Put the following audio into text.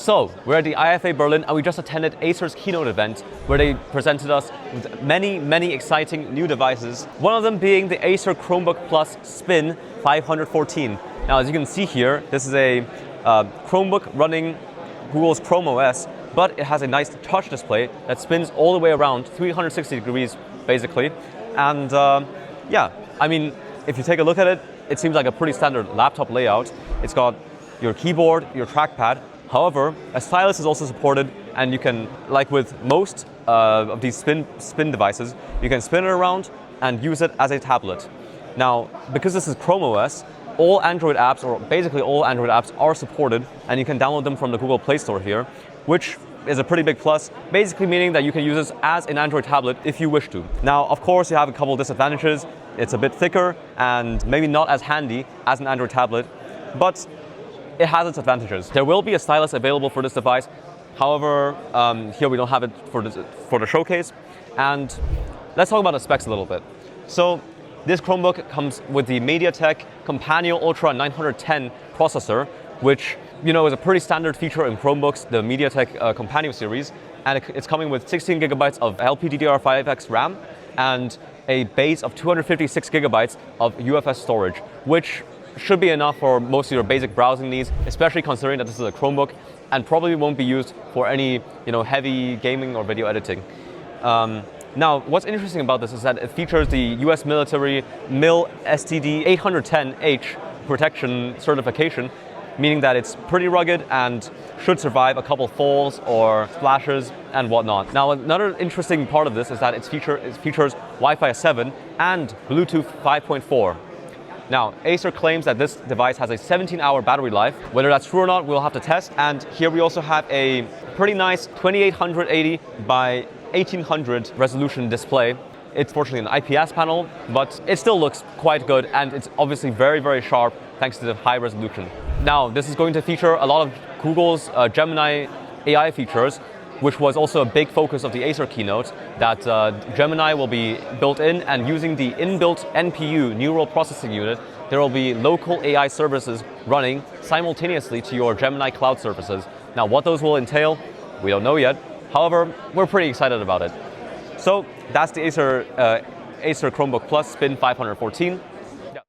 So, we're at the IFA Berlin and we just attended Acer's keynote event where they presented us with many exciting new devices. One of them being the Acer Chromebook Plus Spin 514. Now, as you can see here, this is a Chromebook running Google's Chrome OS, but it has a nice touch display that spins all the way around 360 degrees, basically. And yeah, I mean, if you take a look at it, it seems like a pretty standard laptop layout. It's got your keyboard, your trackpad. However, a stylus is also supported, and you can, like with most of these spin devices, you can spin it around and use it as a tablet. Now, because this is Chrome OS, all Android apps, or basically all Android apps, are supported, and you can download them from the Google Play Store here, which is a pretty big plus, basically meaning that you can use this as an Android tablet if you wish to. Now, of course, you have a couple of disadvantages. It's a bit thicker and maybe not as handy as an Android tablet, but it has its advantages. There will be a stylus available for this device. However, here we don't have it for the showcase. And let's talk about the specs a little bit. So this Chromebook comes with the MediaTek Kompanio Ultra 910 processor, which is a pretty standard feature in Chromebooks, the MediaTek Kompanio series. And it's coming with 16 gigabytes of LPDDR5X RAM and a base of 256 gigabytes of UFS storage, which should be enough for most of your basic browsing needs, especially considering that this is a Chromebook and probably won't be used for any heavy gaming or video editing. Now, what's interesting about this is that it features the US military MIL STD 810H protection certification, meaning that it's pretty rugged and should survive a couple falls or splashes and whatnot. Now, another interesting part of this is that it features Wi-Fi 7 and Bluetooth 5.4. Now, Acer claims that this device has a 17-hour battery life. Whether that's true or not, we'll have to test. And here we also have a pretty nice 2880 by 1800 resolution display. It's fortunately an IPS panel, but it still looks quite good, and it's obviously very sharp thanks to the high resolution. Now, this is going to feature a lot of Google's Gemini AI features, which was also a big focus of the Acer keynote, that Gemini will be built in, and using the inbuilt NPU, neural processing unit, there will be local AI services running simultaneously to your Gemini cloud services. Now, what those will entail, we don't know yet. However, we're pretty excited about it. So that's the Acer Chromebook Plus Spin 514.